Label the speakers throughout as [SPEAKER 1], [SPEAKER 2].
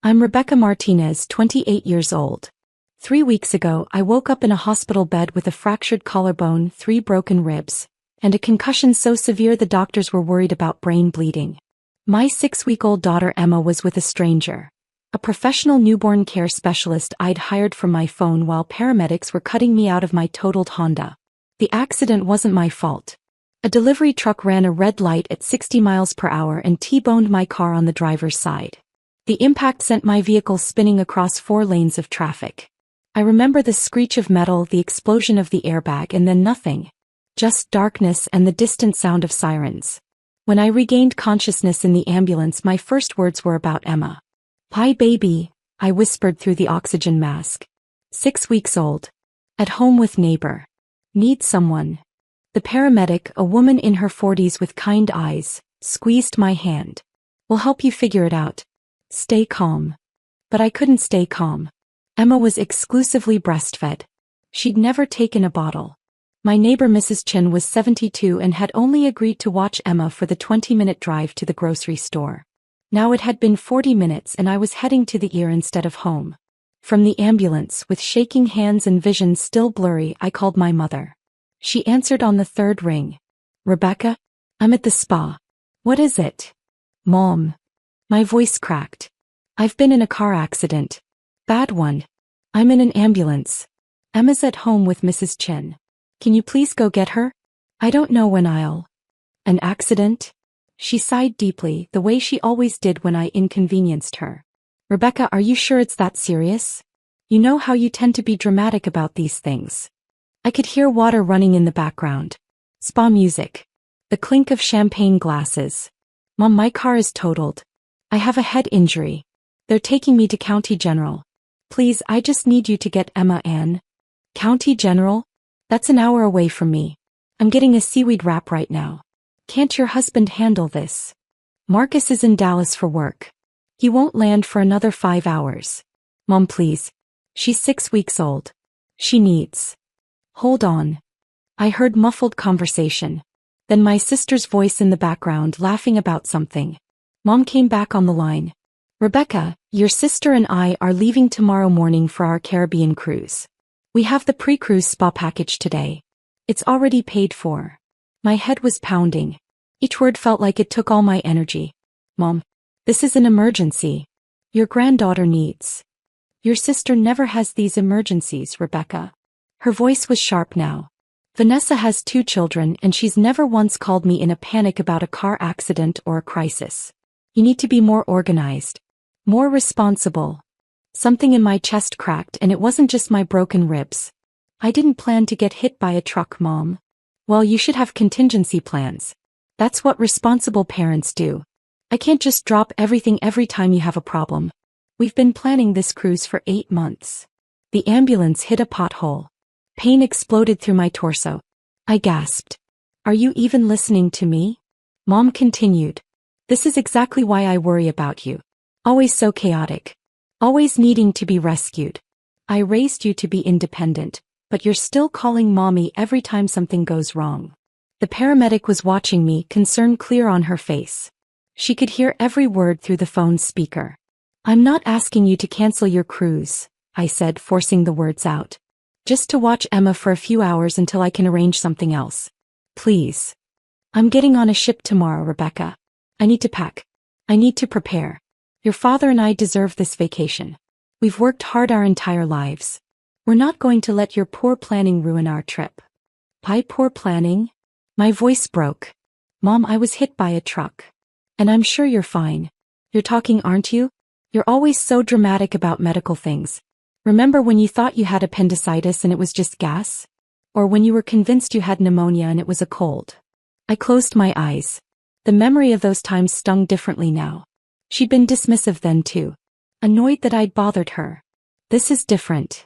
[SPEAKER 1] I'm Rebecca Martinez, 28 years old. 3 weeks ago, I woke up in a hospital bed with a fractured collarbone, 3 broken ribs, and a concussion so severe the doctors were worried about brain bleeding. My 6-week-old daughter Emma was with a stranger, a professional newborn care specialist I'd hired from my phone while paramedics were cutting me out of my totaled Honda. The accident wasn't my fault. A delivery truck ran a red light at 60 miles per hour and T-boned my car on the driver's side. The impact sent my vehicle spinning across 4 lanes of traffic. I remember the screech of metal, the explosion of the airbag, and then nothing. Just darkness and the distant sound of sirens. When I regained consciousness in the ambulance, my first words were about Emma. "Hi baby," I whispered through the oxygen mask. 6 weeks old. At home with neighbor. Need someone. The paramedic, a woman in her 40s with kind eyes, squeezed my hand. "We'll help you figure it out. Stay calm." But I couldn't stay calm. Emma was exclusively breastfed. She'd never taken a bottle. My neighbor Mrs. Chen was 72 and had only agreed to watch Emma for the 20-minute drive to the grocery store. Now it had been 40 minutes and I was heading to the ER instead of home. From the ambulance, with shaking hands and vision still blurry, I called my mother. She answered on the 3rd ring. "Rebecca? I'm at the spa." "What is it?" "Mom." My voice cracked. "I've been in a car accident. Bad one. I'm in an ambulance. Emma's at home with Mrs. Chen. Can you please go get her? I don't know when I'll." "An accident?" She sighed deeply, the way she always did when I inconvenienced her. "Rebecca, are you sure it's that serious? You know how you tend to be dramatic about these things." I could hear water running in the background. Spa music. The clink of champagne glasses. "Mom, my car is totaled. I have a head injury. They're taking me to County General. Please, I just need you to get Emma Ann." "County General? That's an hour away from me. I'm getting a seaweed wrap right now. Can't your husband handle this? Marcus is in Dallas for work. He won't land for another 5 hours. Mom, please. She's 6 weeks old. She needs." "Hold on." I heard muffled conversation. Then my sister's voice in the background laughing about something. Mom came back on the line. "Rebecca, your sister and I are leaving tomorrow morning for our Caribbean cruise. We have the pre-cruise spa package today. It's already paid for." My head was pounding. Each word felt like it took all my energy. "Mom, this is an emergency. Your granddaughter needs." "Your sister never has these emergencies, Rebecca." Her voice was sharp now. "Vanessa has 2 children and she's never once called me in a panic about a car accident or a crisis. You need to be more organized. More responsible." Something in my chest cracked and it wasn't just my broken ribs. "I didn't plan to get hit by a truck, Mom." "Well, you should have contingency plans. That's what responsible parents do. I can't just drop everything every time you have a problem. We've been planning this cruise for 8 months. The ambulance hit a pothole. Pain exploded through my torso. I gasped. "Are you even listening to me?" Mom continued. "This is exactly why I worry about you. Always so chaotic. Always needing to be rescued. I raised you to be independent, but you're still calling mommy every time something goes wrong." The paramedic was watching me, concern clear on her face. She could hear every word through the phone's speaker. "I'm not asking you to cancel your cruise," I said, forcing the words out. "Just to watch Emma for a few hours until I can arrange something else. Please. I'm getting on a ship tomorrow, Rebecca. I need to pack. I need to prepare. Your father and I deserve this vacation. We've worked hard our entire lives. We're not going to let your poor planning ruin our trip." "My poor planning?" My voice broke. "Mom, I was hit by a truck. And I'm sure you're fine. You're talking, aren't you? You're always so dramatic about medical things. Remember when you thought you had appendicitis and it was just gas? Or when you were convinced you had pneumonia and it was a cold?" I closed my eyes. The memory of those times stung differently now. She'd been dismissive then too. Annoyed that I'd bothered her. "This is different.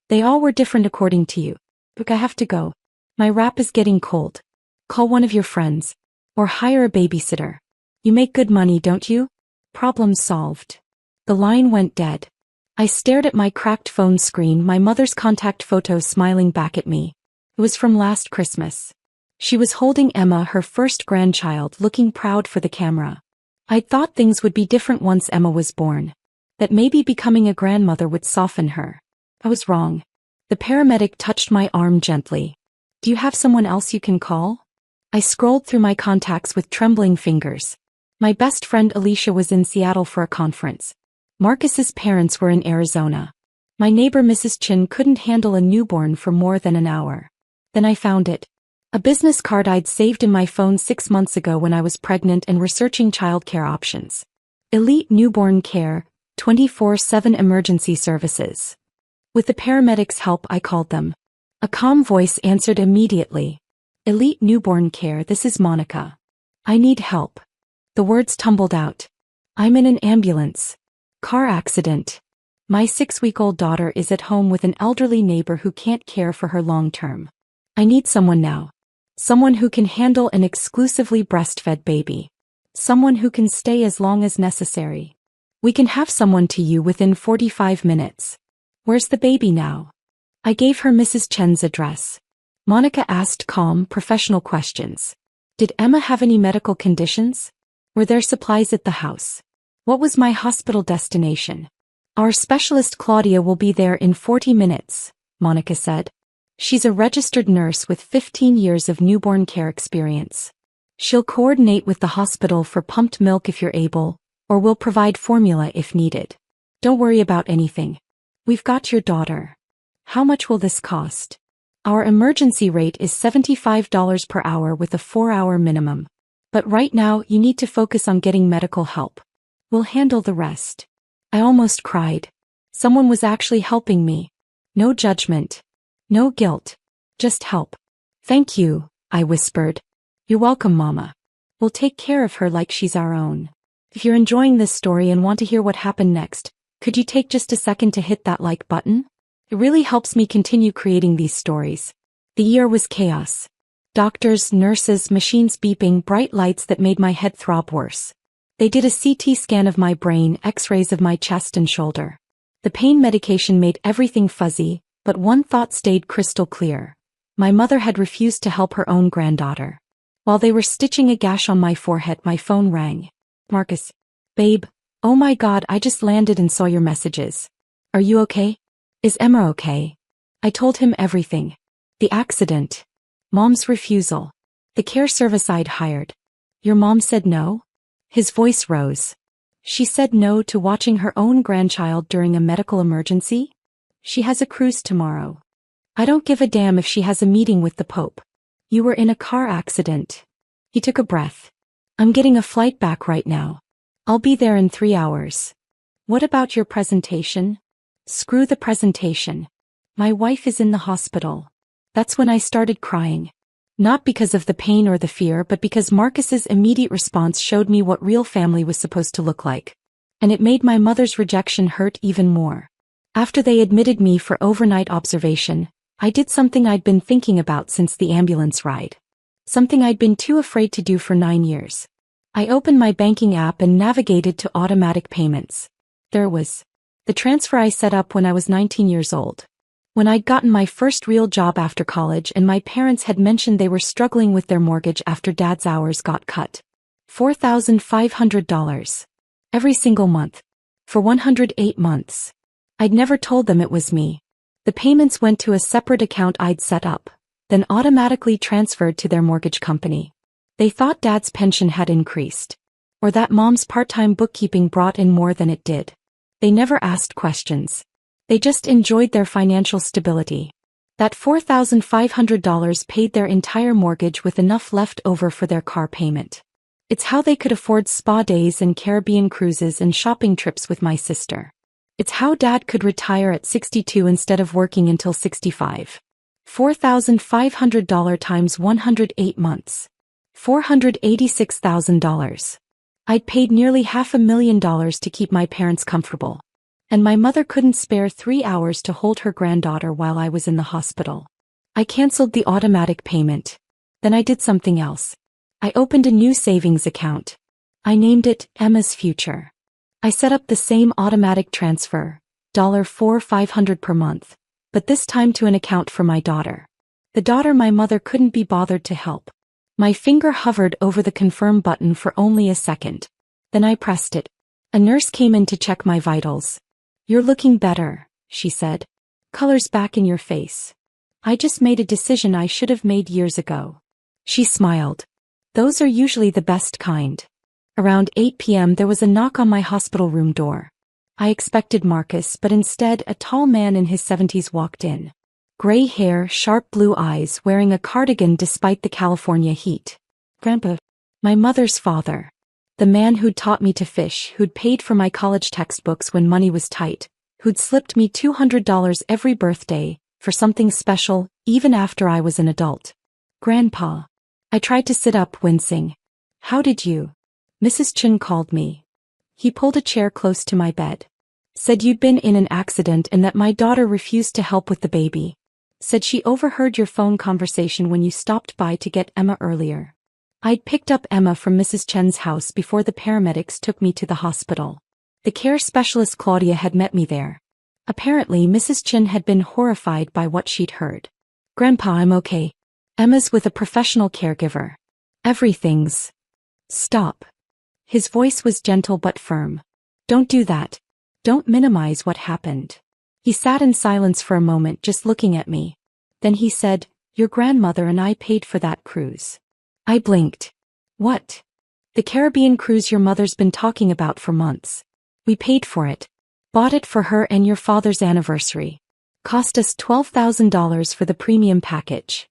[SPEAKER 1] They all were different according to you. Look, I have to go. My wrap is getting cold. Call one of your friends. Or hire a babysitter. You make good money, don't you?" Problem solved. The line went dead. I stared at my cracked phone screen, my mother's contact photo smiling back at me. It was from last Christmas. She was holding Emma, her first grandchild, looking proud for the camera. I'd thought things would be different once Emma was born. that maybe becoming a grandmother would soften her. I was wrong. The paramedic touched my arm gently. Do you have someone else you can call? I scrolled through my contacts with trembling fingers. My best friend Alicia was in Seattle for a conference. Marcus's parents were in Arizona. My neighbor Mrs. Chen couldn't handle a newborn for more than an hour. Then I found it. A business card I'd saved in my phone 6 months ago when I was pregnant and researching childcare options. Elite Newborn Care, 24/7 Emergency Services. With the paramedics' help, I called them. A calm voice answered immediately. Elite Newborn Care, this is Monica. I need help. The words tumbled out. I'm in an ambulance. Car accident. My 6-week-old daughter is at home with an elderly neighbor who can't care for her long term. I need someone now. Someone who can handle an exclusively breastfed baby. Someone who can stay as long as necessary. We can have someone to you within 45 minutes. Where's the baby now? I gave her Mrs. Chen's address. Monica asked calm, professional questions. Did Emma have any medical conditions? Were there supplies at the house? What was my hospital destination? Our specialist Claudia will be there in 40 minutes, Monica said. She's a registered nurse with 15 years of newborn care experience. She'll coordinate with the hospital for pumped milk if you're able, or will provide formula if needed. Don't worry about anything. We've got your daughter. How much will this cost? Our emergency rate is $75 per hour with a 4-hour minimum. But right now you need to focus on getting medical help. We'll handle the rest. I almost cried. Someone was actually helping me. No judgment. No guilt. Just help. Thank you, I whispered. You're welcome, Mama. We'll take care of her like she's our own. If you're enjoying this story and want to hear what happened next, could you take just a second to hit that like button? It really helps me continue creating these stories. The year was chaos. Doctors, nurses, machines beeping, bright lights that made my head throb worse. They did a CT scan of my brain, x-rays of my chest and shoulder. The pain medication made everything fuzzy, but one thought stayed crystal clear. My mother had refused to help her own granddaughter. While they were stitching a gash on my forehead, my phone rang. Marcus. Babe. Oh my God, I just landed and saw your messages. Are you okay? Is Emma okay? I told him everything. The accident. Mom's refusal. The care service I'd hired. Your mom said no? His voice rose. She said no to watching her own grandchild during a medical emergency? She has a cruise tomorrow. I don't give a damn if she has a meeting with the Pope. You were in a car accident. He took a breath. I'm getting a flight back right now. I'll be there in 3 hours. What about your presentation? Screw the presentation. My wife is in the hospital. That's when I started crying. Not because of the pain or the fear, but because Marcus's immediate response showed me what real family was supposed to look like. And it made my mother's rejection hurt even more. After they admitted me for overnight observation, I did something I'd been thinking about since the ambulance ride. Something I'd been too afraid to do for 9 years. I opened my banking app and navigated to automatic payments. There it was. The transfer I set up when I was 19 years old. When I'd gotten my first real job after college and my parents had mentioned they were struggling with their mortgage after Dad's hours got cut. $4,500. Every single month. For 108 months. I'd never told them it was me. The payments went to a separate account I'd set up, then automatically transferred to their mortgage company. They thought Dad's pension had increased. Or that Mom's part-time bookkeeping brought in more than it did. They never asked questions. They just enjoyed their financial stability. That $4,500 paid their entire mortgage with enough left over for their car payment. It's how they could afford spa days and Caribbean cruises and shopping trips with my sister. It's how Dad could retire at 62 instead of working until 65. $4,500 times 108 months. $486,000. I'd paid nearly $500,000 to keep my parents comfortable. And my mother couldn't spare 3 hours to hold her granddaughter while I was in the hospital. I canceled the automatic payment. Then I did something else. I opened a new savings account. I named it Emma's Future. I set up the same automatic transfer, $4,500 per month, but this time to an account for my daughter. The daughter my mother couldn't be bothered to help. My finger hovered over the confirm button for only a second. Then I pressed it. A nurse came in to check my vitals. "You're looking better," she said. "Color's back in your face. I just made a decision I should have made years ago." She smiled. "Those are usually the best kind." Around 8 p.m. there was a knock on my hospital room door. I expected Marcus, but instead a tall man in his 70s walked in. Gray hair, sharp blue eyes, wearing a cardigan despite the California heat. Grandpa. My mother's father. The man who'd taught me to fish, who'd paid for my college textbooks when money was tight, who'd slipped me $200 every birthday, for something special, even after I was an adult. "Grandpa." I tried to sit up, wincing. "How did you?" "Mrs. Chen called me." He pulled a chair close to my bed. "Said you'd been in an accident and that my daughter refused to help with the baby. Said she overheard your phone conversation when you stopped by to get Emma earlier." I'd picked up Emma from Mrs. Chen's house before the paramedics took me to the hospital. The care specialist Claudia had met me there. Apparently Mrs. Chen had been horrified by what she'd heard. "Grandpa, I'm okay. Emma's with a professional caregiver. Everything's..." "Stop." His voice was gentle but firm. "Don't do that. Don't minimize what happened." He sat in silence for a moment, just looking at me. Then he said, "Your grandmother and I paid for that cruise." I blinked. "What?" "The Caribbean cruise your mother's been talking about for months. We paid for it. Bought it for her and your father's anniversary. Cost us $12,000 for the premium package."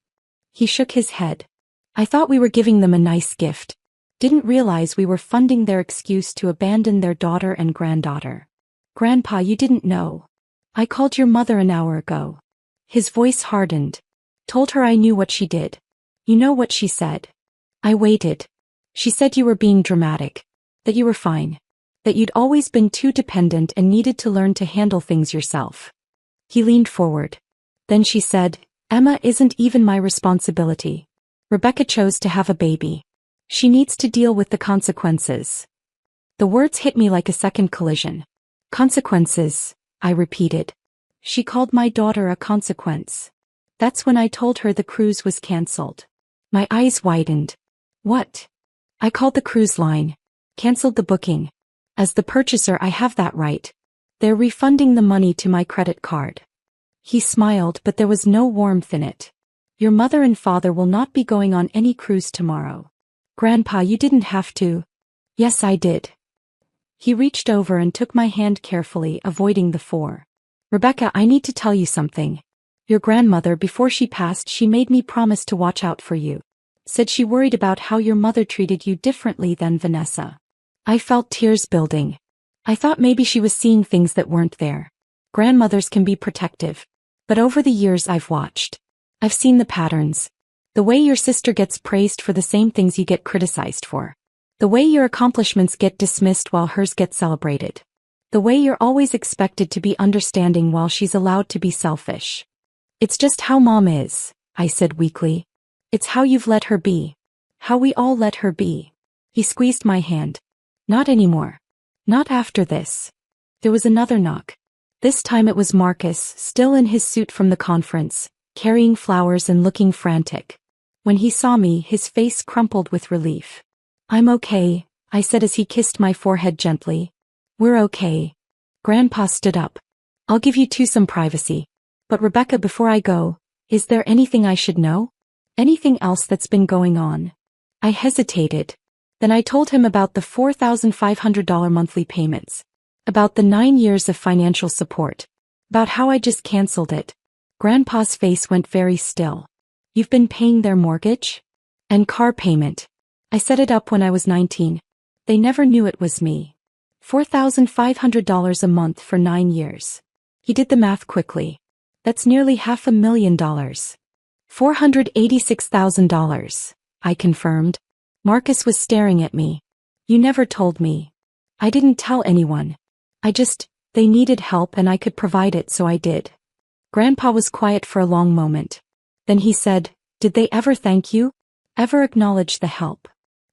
[SPEAKER 1] He shook his head. "I thought we were giving them a nice gift. Didn't realize we were funding their excuse to abandon their daughter and granddaughter." "Grandpa, you didn't know. I called your mother an hour ago." His voice hardened. "Told her I knew what she did. You know what she said?" I waited. "She said you were being dramatic. That you were fine. That you'd always been too dependent and needed to learn to handle things yourself." He leaned forward. Then she said, "Emma isn't even my responsibility. Rebecca chose to have a baby. She needs to deal with the consequences." The words hit me like a second collision. "Consequences," I repeated. "She called my daughter a consequence." That's when I told her the cruise was cancelled. My eyes widened. "What?" "I called the cruise line. Cancelled the booking. As the purchaser, I have that right. They're refunding the money to my credit card." He smiled, but there was no warmth in it. "Your mother and father will not be going on any cruise tomorrow." "Grandpa, you didn't have to." "Yes, I did." He reached over and took my hand carefully, avoiding the fore. "Rebecca, I need to tell you something. Your grandmother, before she passed, she made me promise to watch out for you. Said she worried about how your mother treated you differently than Vanessa." I felt tears building. I thought maybe she was seeing things that weren't there. Grandmothers can be protective. But over the years I've watched. I've seen the patterns. The way your sister gets praised for the same things you get criticized for. The way your accomplishments get dismissed while hers get celebrated. The way you're always expected to be understanding while she's allowed to be selfish. "It's just how Mom is," I said weakly. "It's how you've let her be. How we all let her be." He squeezed my hand. "Not anymore. Not after this." There was another knock. This time it was Marcus, still in his suit from the conference, carrying flowers and looking frantic. When he saw me, his face crumpled with relief. "I'm okay," I said as he kissed my forehead gently. "We're okay." Grandpa stood up. "I'll give you two some privacy. But Rebecca, before I go, is there anything I should know? Anything else that's been going on?" I hesitated. Then I told him about the $4,500 monthly payments. About the 9 years of financial support. About how I just canceled it. Grandpa's face went very still. "You've been paying their mortgage? And car payment?" "I set it up when I was 19. They never knew it was me. $4,500 a month for 9 years. He did the math quickly. That's nearly $500,000. $486,000, I confirmed. Marcus was staring at me. "You never told me." "I didn't tell anyone. They needed help and I could provide it, so I did." Grandpa was quiet for a long moment. Then he said, "Did they ever thank you? Ever acknowledge the help?"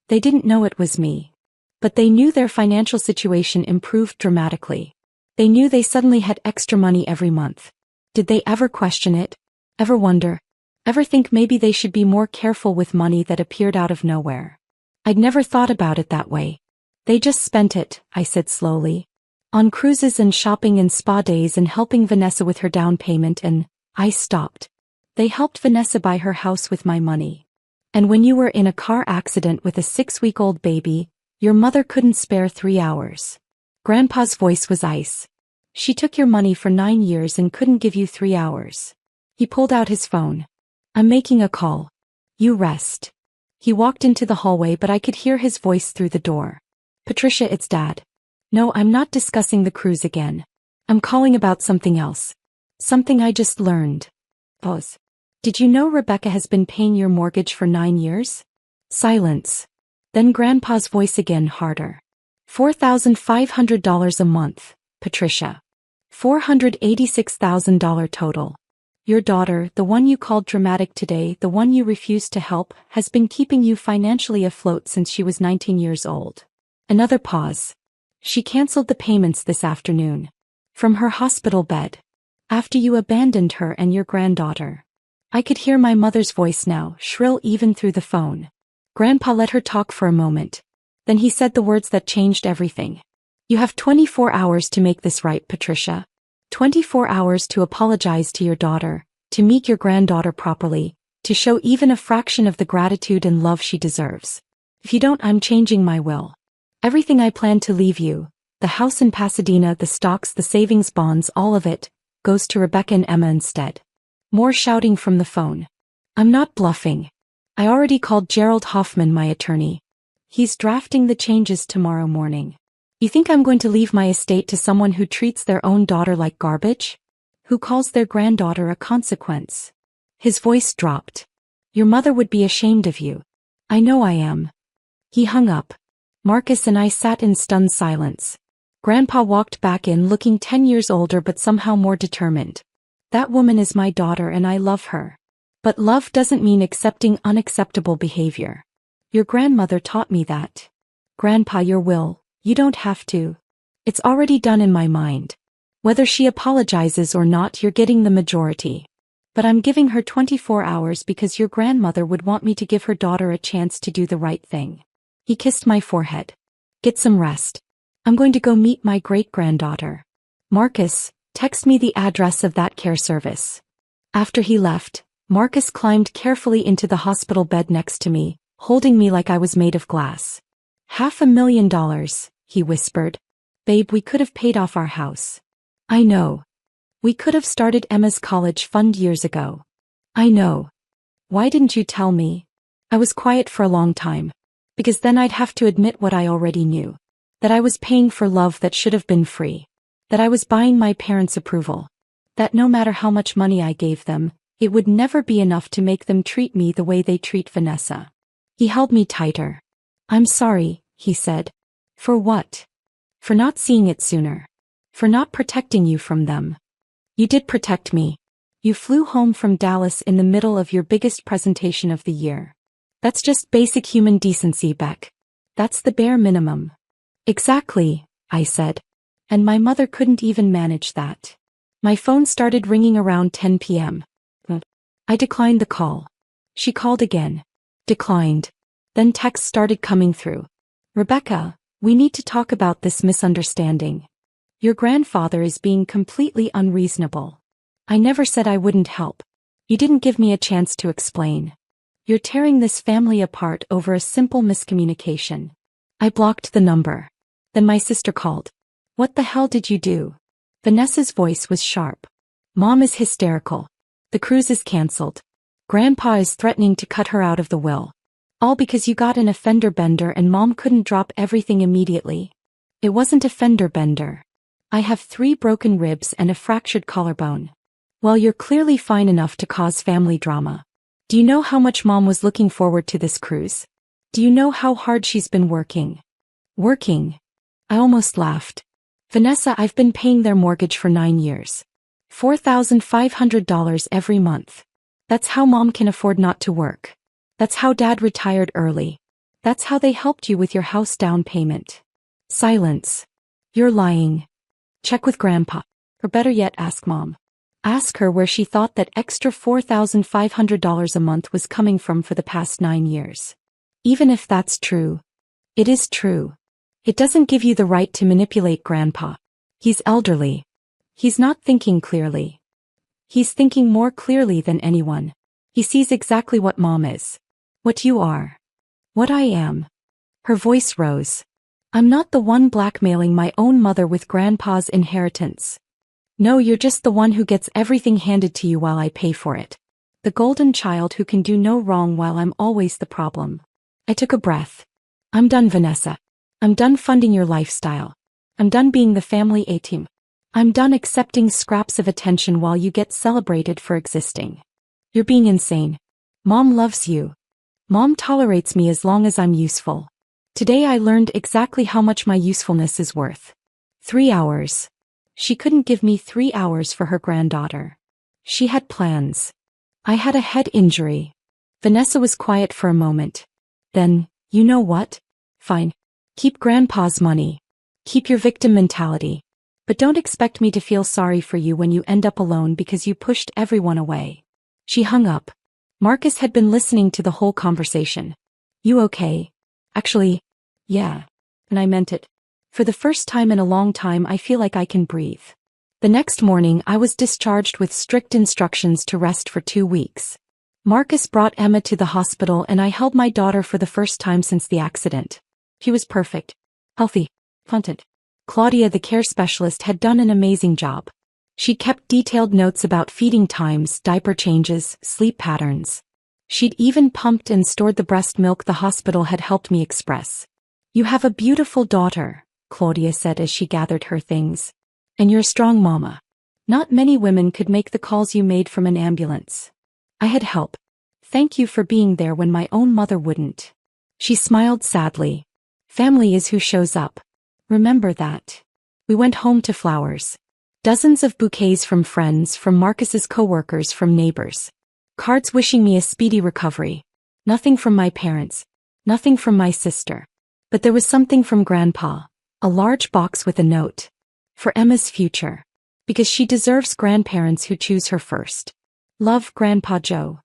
[SPEAKER 1] "They didn't know it was me. But they knew their financial situation improved dramatically. They knew they suddenly had extra money every month. Did they ever question it? Ever wonder? Ever think maybe they should be more careful with money that appeared out of nowhere?" I'd never thought about it that way. They just spent it, I said slowly. On cruises and shopping and spa days and helping Vanessa with her down payment and, I stopped. They helped Vanessa buy her house with my money. And when you were in a car accident with a 6-week-old baby, your mother couldn't spare 3 hours. Grandpa's voice was ice. She took your money for 9 years and couldn't give you 3 hours. He pulled out his phone. I'm making a call. You rest. He walked into the hallway but I could hear his voice through the door. Patricia, it's Dad. No, I'm not discussing the cruise again. I'm calling about something else. Something I just learned. Pause. Did you know Rebecca has been paying your mortgage for 9 years? Silence. Then Grandpa's voice again, harder. $4,500 a month, Patricia. $486,000 total. Your daughter, the one you called dramatic today, the one you refused to help, has been keeping you financially afloat since she was 19 years old. Another pause. She canceled the payments this afternoon. From her hospital bed. After you abandoned her and your granddaughter. I could hear my mother's voice now, shrill even through the phone. Grandpa let her talk for a moment. Then he said the words that changed everything. You have 24 hours to make this right, Patricia. 24 hours to apologize to your daughter, to meet your granddaughter properly, to show even a fraction of the gratitude and love she deserves. If you don't, I'm changing my will. Everything I plan to leave you, the house in Pasadena, the stocks, the savings bonds, all of it, goes to Rebecca and Emma instead. More shouting from the phone. I'm not bluffing. I already called Gerald Hoffman, my attorney. He's drafting the changes tomorrow morning. You think I'm going to leave my estate to someone who treats their own daughter like garbage? Who calls their granddaughter a consequence? His voice dropped. Your mother would be ashamed of you. I know I am. He hung up. Marcus and I sat in stunned silence. Grandpa walked back in looking 10 years older but somehow more determined. That woman is my daughter and I love her. But love doesn't mean accepting unacceptable behavior. Your grandmother taught me that. Grandpa, your will, you don't have to. It's already done in my mind. Whether she apologizes or not, you're getting the majority. But I'm giving her 24 hours because your grandmother would want me to give her daughter a chance to do the right thing. He kissed my forehead. Get some rest. I'm going to go meet my great-granddaughter. Marcus, text me the address of that care service. After he left, Marcus climbed carefully into the hospital bed next to me, holding me like I was made of glass. $500,000, he whispered. Babe, we could have paid off our house. I know. We could have started Emma's college fund years ago. I know. Why didn't you tell me? I was quiet for a long time. Because then I'd have to admit what I already knew. That I was paying for love that should have been free. That I was buying my parents' approval. That no matter how much money I gave them, it would never be enough to make them treat me the way they treat Vanessa. He held me tighter. I'm sorry, he said. For what? For not seeing it sooner. For not protecting you from them. You did protect me. You flew home from Dallas in the middle of your biggest presentation of the year. That's just basic human decency, Beck. That's the bare minimum. Exactly, I said. And my mother couldn't even manage that. My phone started ringing around 10 p.m. I declined the call. She called again. Declined. Then texts started coming through. Rebecca, we need to talk about this misunderstanding. Your grandfather is being completely unreasonable. I never said I wouldn't help. You didn't give me a chance to explain. You're tearing this family apart over a simple miscommunication. I blocked the number. Then my sister called. What the hell did you do? Vanessa's voice was sharp. Mom is hysterical. The cruise is canceled. Grandpa is threatening to cut her out of the will. All because you got in a fender bender and Mom couldn't drop everything immediately. It wasn't a fender bender. I have 3 broken ribs and a fractured collarbone. Well, you're clearly fine enough to cause family drama. Do you know how much Mom was looking forward to this cruise? Do you know how hard she's been working? Working? I almost laughed. Vanessa, I've been paying their mortgage for 9 years. $4,500 every month. That's how Mom can afford not to work. That's how Dad retired early. That's how they helped you with your house down payment. Silence. You're lying. Check with Grandpa. Or better yet, ask Mom. Ask her where she thought that extra $4,500 a month was coming from for the past 9 years. Even if that's true. It is true. It doesn't give you the right to manipulate Grandpa. He's elderly. He's not thinking clearly. He's thinking more clearly than anyone. He sees exactly what Mom is. What you are. What I am. Her voice rose. I'm not the one blackmailing my own mother with Grandpa's inheritance. No, you're just the one who gets everything handed to you while I pay for it. The golden child who can do no wrong while I'm always the problem. I took a breath. I'm done, Vanessa. I'm done funding your lifestyle. I'm done being the family A-team. I'm done accepting scraps of attention while you get celebrated for existing. You're being insane. Mom loves you. Mom tolerates me as long as I'm useful. Today I learned exactly how much my usefulness is worth. 3 hours. She couldn't give me 3 hours for her granddaughter. She had plans. I had a head injury. Vanessa was quiet for a moment. Then, you know what? Fine. Keep Grandpa's money. Keep your victim mentality. But don't expect me to feel sorry for you when you end up alone because you pushed everyone away. She hung up. Marcus had been listening to the whole conversation. You okay? Actually, yeah. And I meant it. For the first time in a long time I feel like I can breathe. The next morning I was discharged with strict instructions to rest for 2 weeks. Marcus brought Emma to the hospital and I held my daughter for the first time since the accident. She was perfect. Healthy. Content. Claudia, the care specialist, had done an amazing job. She kept detailed notes about feeding times, diaper changes, sleep patterns. She'd even pumped and stored the breast milk the hospital had helped me express. You have a beautiful daughter, Claudia said as she gathered her things. And you're a strong mama. Not many women could make the calls you made from an ambulance. I had help. Thank you for being there when my own mother wouldn't. She smiled sadly. Family is who shows up. Remember that. We went home to flowers. Dozens of bouquets from friends, from Marcus's co-workers, from neighbors. Cards wishing me a speedy recovery. Nothing from my parents. Nothing from my sister. But there was something from Grandpa. A large box with a note. For Emma's future. Because she deserves grandparents who choose her first. Love, Grandpa Joe.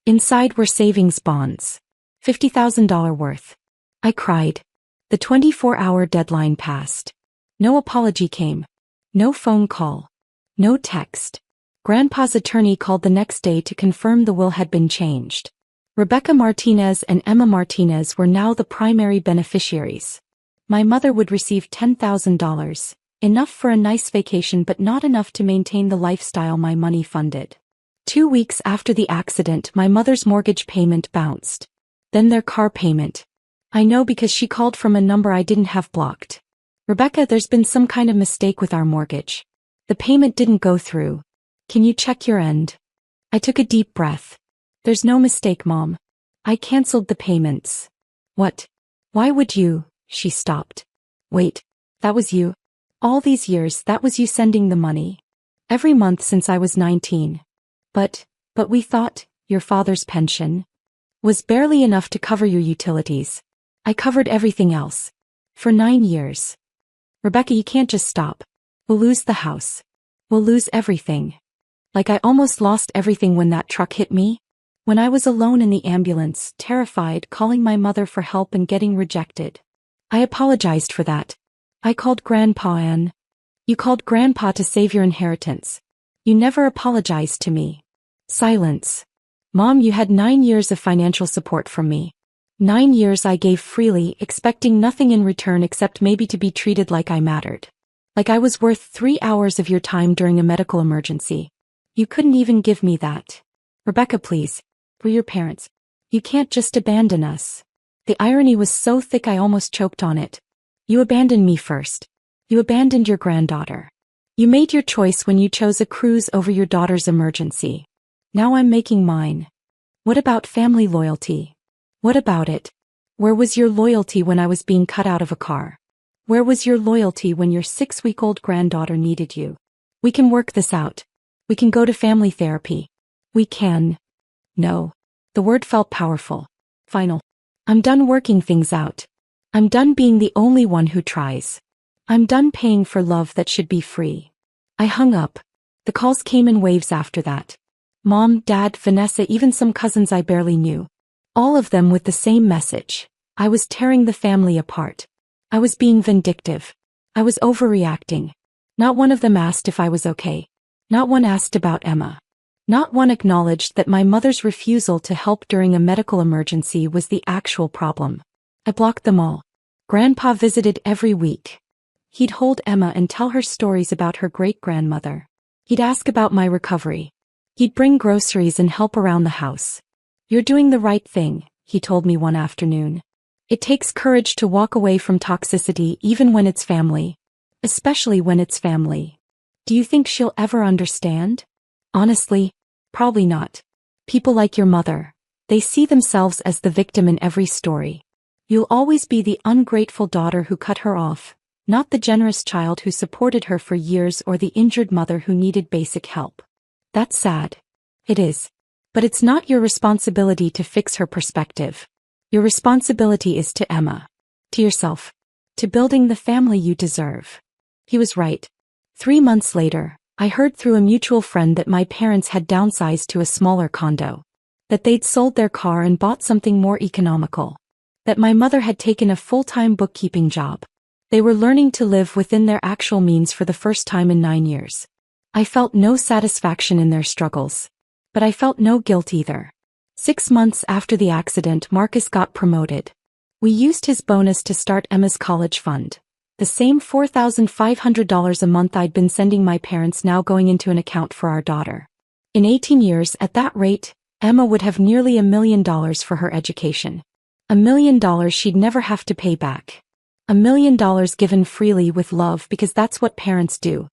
[SPEAKER 1] Inside were savings bonds. $50,000 worth. I cried. The 24-hour deadline passed. No apology came. No phone call. No text. Grandpa's attorney called the next day to confirm the will had been changed. Rebecca Martinez and Emma Martinez were now the primary beneficiaries. My mother would receive $10,000, enough for a nice vacation but not enough to maintain the lifestyle my money funded. 2 weeks after the accident, my mother's mortgage payment bounced. Then their car payment. I know because she called from a number I didn't have blocked. Rebecca, there's been some kind of mistake with our mortgage. The payment didn't go through. Can you check your end? I took a deep breath. There's no mistake, Mom. I canceled the payments. What? Why would you? She stopped. Wait, that was you? All these years, that was you sending the money. Every month since I was 19. But we thought, your father's pension was barely enough to cover your utilities. I covered everything else. For 9 years. Rebecca, you can't just stop. We'll lose the house. We'll lose everything. Like I almost lost everything when that truck hit me. When I was alone in the ambulance, terrified, calling my mother for help and getting rejected. I apologized for that. I called Grandpa and... You called Grandpa to save your inheritance. You never apologized to me. Silence. Mom, you had 9 years of financial support from me. 9 years I gave freely, expecting nothing in return except maybe to be treated like I mattered. Like I was worth 3 hours of your time during a medical emergency. You couldn't even give me that. Rebecca, please. We're your parents. You can't just abandon us. The irony was so thick I almost choked on it. You abandoned me first. You abandoned your granddaughter. You made your choice when you chose a cruise over your daughter's emergency. Now I'm making mine. What about family loyalty? What about it? Where was your loyalty when I was being cut out of a car? Where was your loyalty when your 6-week-old granddaughter needed you? We can work this out. We can go to family therapy. We can. No. The word felt powerful. Final. I'm done working things out. I'm done being the only one who tries. I'm done paying for love that should be free. I hung up. The calls came in waves after that. Mom, Dad, Vanessa, even some cousins I barely knew. All of them with the same message. I was tearing the family apart. I was being vindictive. I was overreacting. Not one of them asked if I was okay. Not one asked about Emma. Not one acknowledged that my mother's refusal to help during a medical emergency was the actual problem. I blocked them all. Grandpa visited every week. He'd hold Emma and tell her stories about her great-grandmother. He'd ask about my recovery. He'd bring groceries and help around the house. "You're doing the right thing," he told me one afternoon. "It takes courage to walk away from toxicity even when it's family. Especially when it's family. Do you think she'll ever understand?" Honestly, probably not. People like your mother, they see themselves as the victim in every story. You'll always be the ungrateful daughter who cut her off, not the generous child who supported her for years or the injured mother who needed basic help. That's sad. It is. But it's not your responsibility to fix her perspective. Your responsibility is to Emma. To yourself. To building the family you deserve. He was right. 3 months later, I heard through a mutual friend that my parents had downsized to a smaller condo. That they'd sold their car and bought something more economical. That my mother had taken a full-time bookkeeping job. They were learning to live within their actual means for the first time in 9 years. I felt no satisfaction in their struggles. But I felt no guilt either. 6 months after the accident, Marcus got promoted. We used his bonus to start Emma's college fund. The same $4,500 a month I'd been sending my parents now going into an account for our daughter. In 18 years, at that rate, Emma would have nearly $1 million for her education. $1 million she'd never have to pay back. $1 million given freely with love because that's what parents do.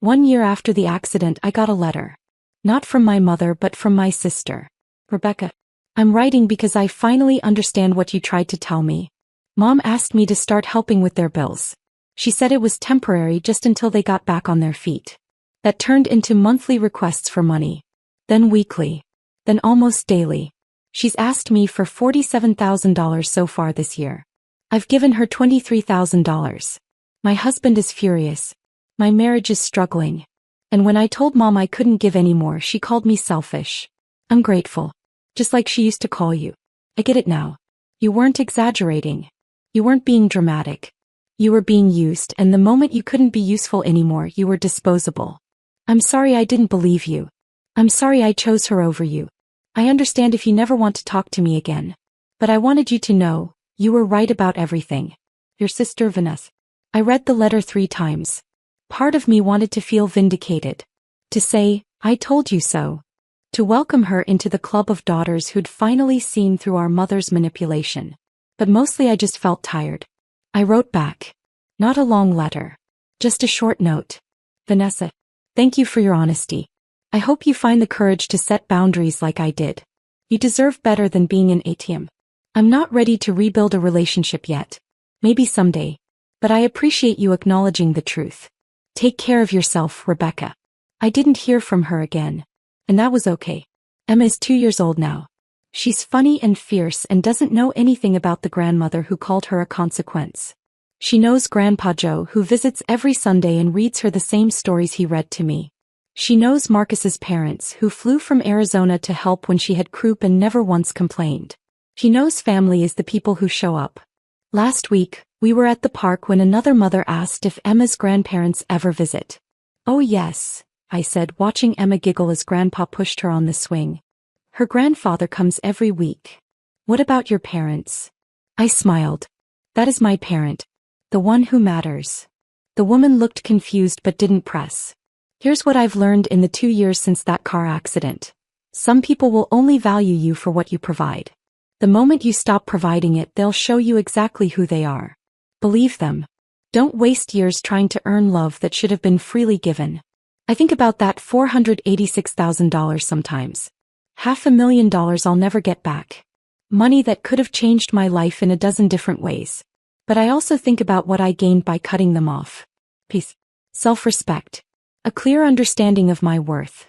[SPEAKER 1] 1 year after the accident, I got a letter. Not from my mother but from my sister. "Rebecca, I'm writing because I finally understand what you tried to tell me. Mom asked me to start helping with their bills. She said it was temporary just until they got back on their feet. That turned into monthly requests for money. Then weekly. Then almost daily. She's asked me for $47,000 so far this year. I've given her $23,000. My husband is furious. My marriage is struggling. And when I told Mom I couldn't give any more, she called me selfish. Ungrateful. Just like she used to call you. I get it now. You weren't exaggerating. You weren't being dramatic. You were being used, and the moment you couldn't be useful anymore, you were disposable. I'm sorry I didn't believe you. I'm sorry I chose her over you. I understand if you never want to talk to me again. But I wanted you to know, you were right about everything. Your sister Vanessa." I read the letter 3 times. Part of me wanted to feel vindicated. To say, "I told you so." To welcome her into the club of daughters who'd finally seen through our mother's manipulation. But mostly I just felt tired. I wrote back. Not a long letter. Just a short note. "Vanessa, thank you for your honesty. I hope you find the courage to set boundaries like I did. You deserve better than being an ATM. I'm not ready to rebuild a relationship yet. Maybe someday. But I appreciate you acknowledging the truth. Take care of yourself, Rebecca." I didn't hear from her again. And that was okay. Emma is 2 years old now. She's funny and fierce and doesn't know anything about the grandmother who called her a consequence. She knows Grandpa Joe, who visits every Sunday and reads her the same stories he read to me. She knows Marcus's parents, who flew from Arizona to help when she had croup and never once complained. She knows family is the people who show up. Last week, we were at the park when another mother asked if Emma's grandparents ever visit. "Oh yes," I said, watching Emma giggle as Grandpa pushed her on the swing. "Her grandfather comes every week." "What about your parents?" I smiled. "That is my parent. The one who matters." The woman looked confused but didn't press. "Here's what I've learned in the 2 years since that car accident. Some people will only value you for what you provide. The moment you stop providing it, they'll show you exactly who they are. Believe them. Don't waste years trying to earn love that should have been freely given." I think about that $486,000 sometimes. $500,000 I'll never get back. Money that could have changed my life in a dozen different ways. But I also think about what I gained by cutting them off. Peace. Self-respect. A clear understanding of my worth.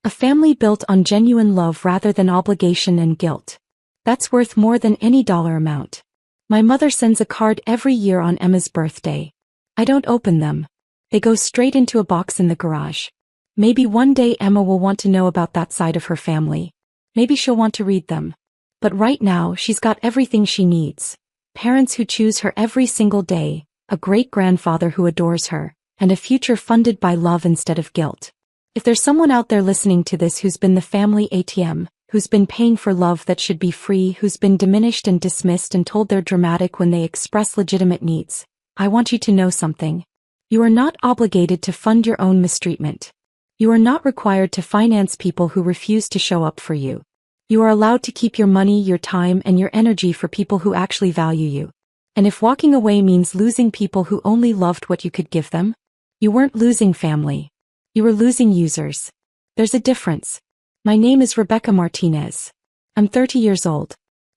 [SPEAKER 1] A family built on genuine love rather than obligation and guilt. That's worth more than any dollar amount. My mother sends a card every year on Emma's birthday. I don't open them. They go straight into a box in the garage. Maybe one day Emma will want to know about that side of her family. Maybe she'll want to read them. But right now she's got everything she needs. Parents who choose her every single day, a great-grandfather who adores her, and a future funded by love instead of guilt. If there's someone out there listening to this who's been the family ATM, who's been paying for love that should be free, who's been diminished and dismissed and told they're dramatic when they express legitimate needs, I want you to know something. You are not obligated to fund your own mistreatment. You are not required to finance people who refuse to show up for you. You are allowed to keep your money, your time, and your energy for people who actually value you. And if walking away means losing people who only loved what you could give them, you weren't losing family. You were losing users. There's a difference. My name is Rebecca Martinez. I'm 30 years old.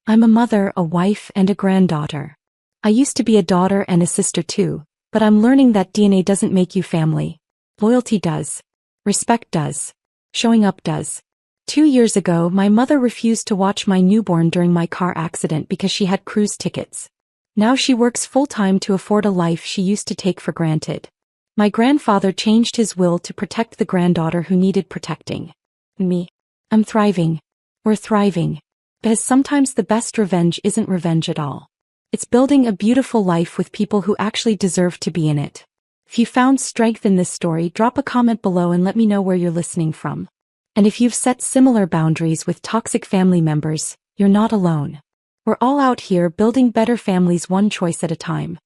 [SPEAKER 1] I'm a mother, a wife, and a granddaughter. I used to be a daughter and a sister too, but I'm learning that DNA doesn't make you family. Loyalty does. Respect does. Showing up does. 2 years ago, my mother refused to watch my newborn during my car accident because she had cruise tickets. Now she works full-time to afford a life she used to take for granted. My grandfather changed his will to protect the granddaughter who needed protecting. Me. I'm thriving. We're thriving. Because sometimes the best revenge isn't revenge at all. It's building a beautiful life with people who actually deserve to be in it. If you found strength in this story, drop a comment below and let me know where you're listening from. And if you've set similar boundaries with toxic family members, you're not alone. We're all out here building better families one choice at a time.